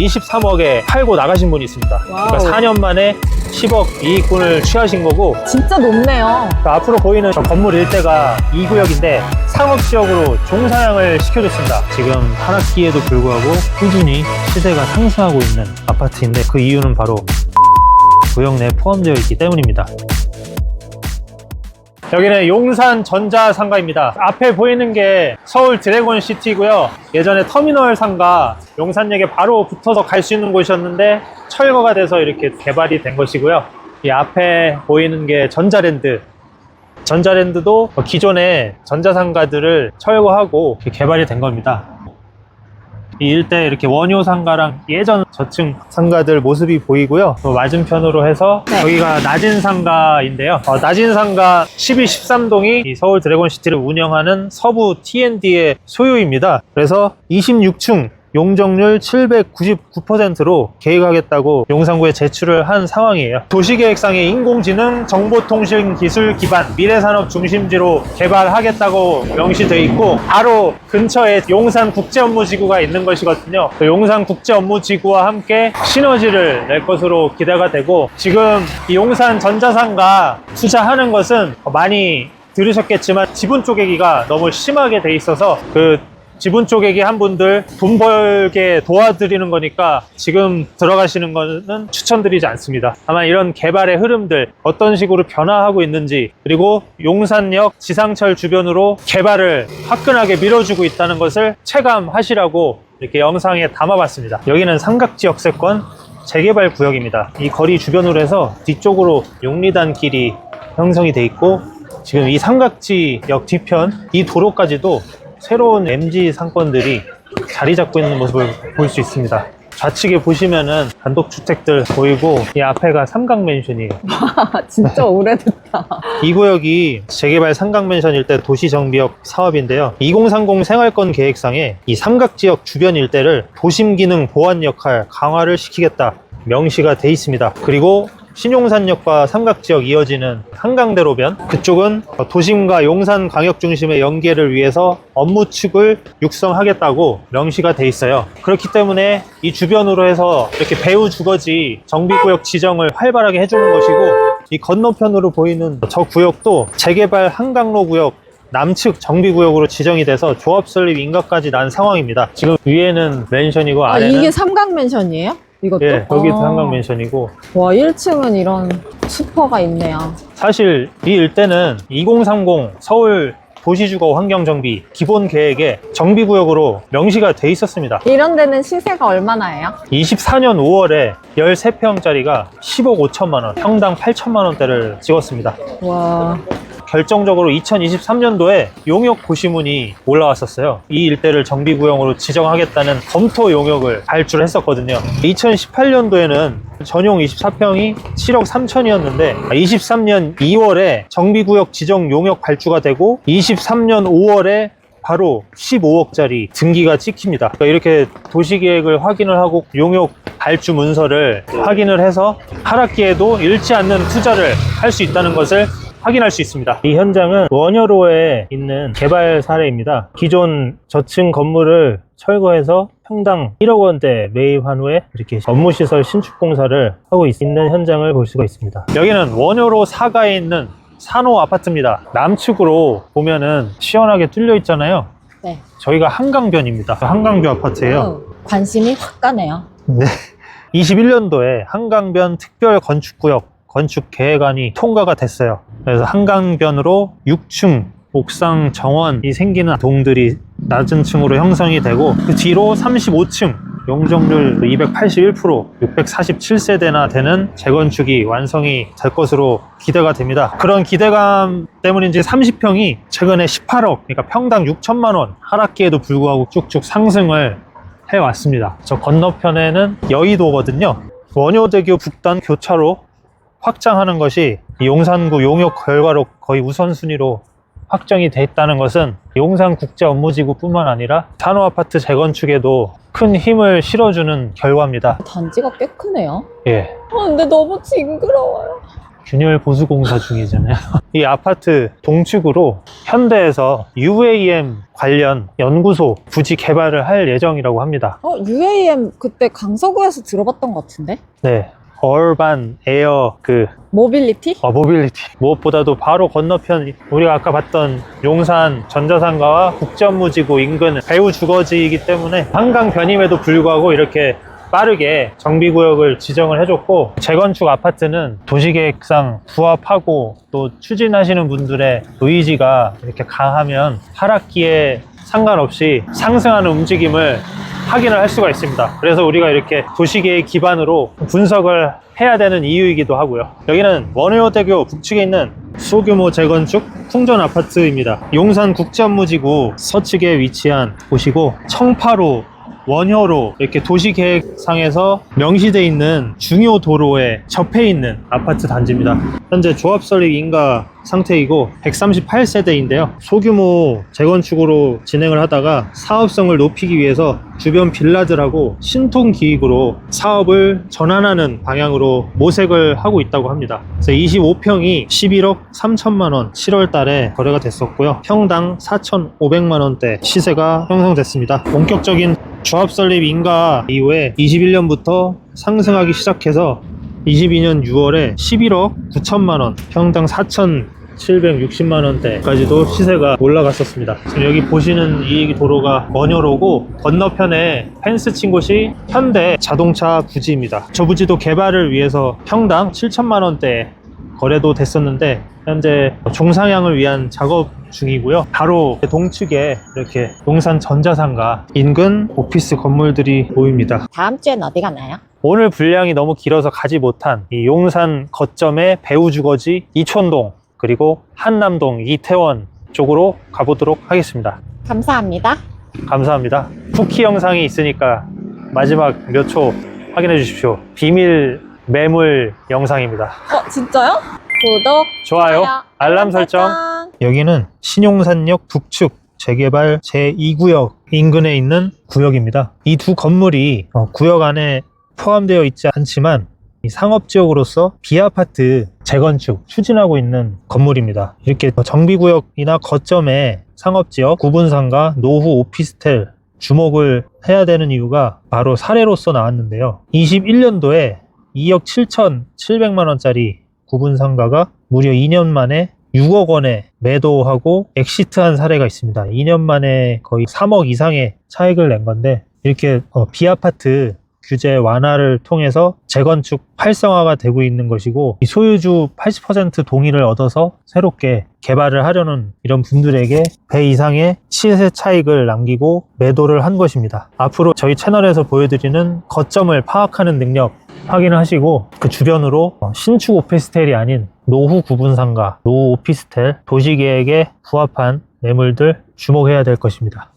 23억에 팔고 나가신 분이 있습니다. 그러니까 4년 만에 10억 이익분을 취하신 거고, 진짜 높네요. 그러니까 앞으로 보이는 저 건물 일대가 2구역인데 상업지역으로 종사양을 시켜줬습니다. 지금 한 학기에도 불구하고 꾸준히 시세가 상승하고 있는 아파트인데, 그 이유는 바로 구역 내에 포함되어 있기 때문입니다. 여기는 용산 전자상가입니다. 앞에 보이는 게 서울 드래곤시티고요. 예전에 터미널 상가 용산역에 바로 붙어서 갈 수 있는 곳이었는데 철거가 돼서 이렇게 개발이 된 것이고요. 이 앞에 보이는 게 전자랜드. 전자랜드도 기존의 전자상가들을 철거하고 개발이 된 겁니다. 이 일대 이렇게 원효 상가랑 예전 저층 상가들 모습이 보이고요. 또 맞은편으로 해서 여기가 낮은 상가인데요. 낮은 상가 12, 13동이 이 서울 드래곤시티를 운영하는 서부 T&D의 소유입니다. 그래서 26층 용적률 799%로 계획하겠다고 용산구에 제출을 한 상황이에요. 도시계획상의 인공지능 정보통신 기술 기반 미래산업 중심지로 개발하겠다고 명시되어 있고, 바로 근처에 용산국제업무지구가 있는 것이거든요. 용산국제업무지구와 함께 시너지를 낼 것으로 기대가 되고, 지금 이 용산 전자상가 투자하는 것은 많이 들으셨겠지만 지분 쪼개기가 너무 심하게 돼 있어서 지분 쪼개기 한 분들 돈 벌게 도와드리는 거니까 지금 들어가시는 거는 추천드리지 않습니다. 다만 이런 개발의 흐름들 어떤 식으로 변화하고 있는지, 그리고 용산역 지상철 주변으로 개발을 화끈하게 밀어주고 있다는 것을 체감하시라고 이렇게 영상에 담아봤습니다. 여기는 삼각지역세권 재개발 구역입니다. 이 거리 주변으로 해서 뒤쪽으로 용리단 길이 형성이 돼 있고, 지금 이 삼각지역 뒤편 이 도로까지도 새로운 MG 상권들이 자리 잡고 있는 모습을 볼 수 있습니다. 좌측에 보시면은 단독주택들 보이고, 이 앞에가 삼각맨션이에요. 진짜 오래됐다. 이 구역이 재개발 삼각맨션 일대 도시정비역 사업인데요. 2030 생활권 계획상에 이 삼각지역 주변 일대를 도심기능 보완 역할 강화를 시키겠다 명시가 돼 있습니다. 그리고 신용산역과 삼각지역 이어지는 한강대로변, 그쪽은 도심과 용산광역중심의 연계를 위해서 업무축을 육성하겠다고 명시가 돼 있어요. 그렇기 때문에 이 주변으로 해서 이렇게 배후 주거지 정비구역 지정을 활발하게 해주는 것이고, 이 건너편으로 보이는 저 구역도 재개발 한강로 구역 남측 정비구역으로 지정이 돼서 조합 설립 인가까지 난 상황입니다. 지금 위에는 맨션이고 아래는 이게 삼각맨션이에요? 이것도? 예, 여기도 한강맨션이고. 와, 1층은 이런 슈퍼가 있네요. 사실 이 일대는 2030 서울 도시주거 환경정비 기본 계획에 정비구역으로 명시가 돼 있었습니다. 이런 데는 시세가 얼마나 해요? 24년 5월에 13평짜리가 10억 5천만 원, 평당 8천만 원대를 찍었습니다. 와. 결정적으로 2023년도에 용역 고시문이 올라왔었어요. 이 일대를 정비구역으로 지정하겠다는 검토 용역을 발주를 했었거든요. 2018년도에는 전용 24평이 7억 3천이었는데 23년 2월에 정비구역 지정 용역 발주가 되고 23년 5월에 바로 15억짜리 등기가 찍힙니다. 그러니까 이렇게 도시계획을 확인을 하고 용역 발주 문서를 확인을 해서 하락기에도 잃지 않는 투자를 할 수 있다는 것을 확인할 수 있습니다. 이 현장은 원효로에 있는 개발 사례입니다. 기존 저층 건물을 철거해서 평당 1억 원대 매입한 후에 이렇게 업무시설 신축 공사를 하고 있는 현장을 볼 수가 있습니다. 여기는 원효로 4가에 있는 산호 아파트입니다. 남측으로 보면은 시원하게 뚫려 있잖아요. 네. 저희가 한강변입니다. 한강뷰 아파트예요. 관심이 확 가네요. 네. 21년도에 한강변 특별 건축구역 건축 계획안이 통과가 됐어요. 그래서 한강변으로 6층 옥상 정원이 생기는 동들이 낮은 층으로 형성이 되고, 그 뒤로 35층 용적률 281%, 647세대나 되는 재건축이 완성이 될 것으로 기대가 됩니다. 그런 기대감 때문인지 30평이 최근에 18억, 그러니까 평당 6천만 원 하락기에도 불구하고 쭉쭉 상승을 해왔습니다. 저 건너편에는 여의도거든요. 원효대교 북단 교차로 확장하는 것이 용산구 용역 결과로 거의 우선순위로 확정이 돼 있다는 것은 용산국제업무지구뿐만 아니라 산호아파트 재건축에도 큰 힘을 실어주는 결과입니다. 단지가 꽤 크네요. 예. 근데 너무 징그러워요. 균열 보수 공사 중이잖아요. 이 아파트 동축으로 현대에서 UAM 관련 연구소 부지 개발을 할 예정이라고 합니다. UAM 그때 강서구에서 들어봤던 것 같은데? 네. 얼반 에어 모빌리티? 모빌리티. 무엇보다도 바로 건너편 우리가 아까 봤던 용산 전자상가와 국전무지구 인근 배후 주거지이기 때문에 한강 변임에도 불구하고 이렇게 빠르게 정비구역을 지정을 해줬고, 재건축 아파트는 도시계획상 부합하고 또 추진하시는 분들의 의지가 이렇게 강하면 하락기에 상관없이 상승하는 움직임을 확인을 할 수가 있습니다. 그래서 우리가 이렇게 도시계획 기반으로 분석을 해야 되는 이유이기도 하고요. 여기는 원효대교 북측에 있는 소규모 재건축 풍전 아파트입니다. 용산 국전무지구 서측에 위치한 곳이고, 청파로 원효로 이렇게 도시계획상에서 명시되어 있는 중요 도로에 접해 있는 아파트 단지입니다. 현재 조합 설립 인가 상태이고 138세대인데요. 소규모 재건축으로 진행을 하다가 사업성을 높이기 위해서 주변 빌라들하고 신통기획으로 사업을 전환하는 방향으로 모색을 하고 있다고 합니다. 그래서 25평이 11억 3천만 원 7월 달에 거래가 됐었고요. 평당 4,500만 원대 시세가 형성됐습니다. 본격적인 조합 설립 인가 이후에 21년부터 상승하기 시작해서 22년 6월에 11억 9천만 원, 평당 4,760만 원대까지도 시세가 올라갔었습니다. 지금 여기 보시는 이 도로가 원효로고, 건너편에 펜스 친 곳이 현대 자동차 부지입니다. 저 부지도 개발을 위해서 평당 7천만 원대 거래도 됐었는데 현재 종상향을 위한 작업 중이고요. 바로 동측에 이렇게 용산 전자상가 인근 오피스 건물들이 보입니다. 다음 주엔 어디 가나요? 오늘 분량이 너무 길어서 가지 못한 이 용산 거점의 배후 주거지 이촌동, 그리고 한남동, 이태원 쪽으로 가보도록 하겠습니다. 감사합니다. 감사합니다. 쿠키 영상이 있으니까 마지막 몇 초 확인해 주십시오. 비밀 매물 영상입니다. 진짜요? 구독, 좋아요, 알람 설정. 여기는 신용산역 북측 재개발 제2구역 인근에 있는 구역입니다. 이 두 건물이 구역 안에 포함되어 있지 않지만 이 상업지역으로서 비아파트 재건축 추진하고 있는 건물입니다. 이렇게 정비구역이나 거점에 상업지역, 구분상가, 노후 오피스텔 주목을 해야 되는 이유가 바로 사례로서 나왔는데요. 21년도에 2억 7,700만 원짜리 구분상가가 무려 2년 만에 6억 원에 매도하고 엑시트한 사례가 있습니다. 2년 만에 거의 3억 이상의 차익을 낸 건데, 이렇게 비아파트 규제 완화를 통해서 재건축 활성화가 되고 있는 것이고, 이 소유주 80% 동의를 얻어서 새롭게 개발을 하려는 이런 분들에게 배 이상의 시세 차익을 남기고 매도를 한 것입니다. 앞으로 저희 채널에서 보여드리는 거점을 파악하는 능력 확인하시고, 그 주변으로 신축 오피스텔이 아닌 노후 구분상가, 노후 오피스텔, 도시계획에 부합한 매물들 주목해야 될 것입니다.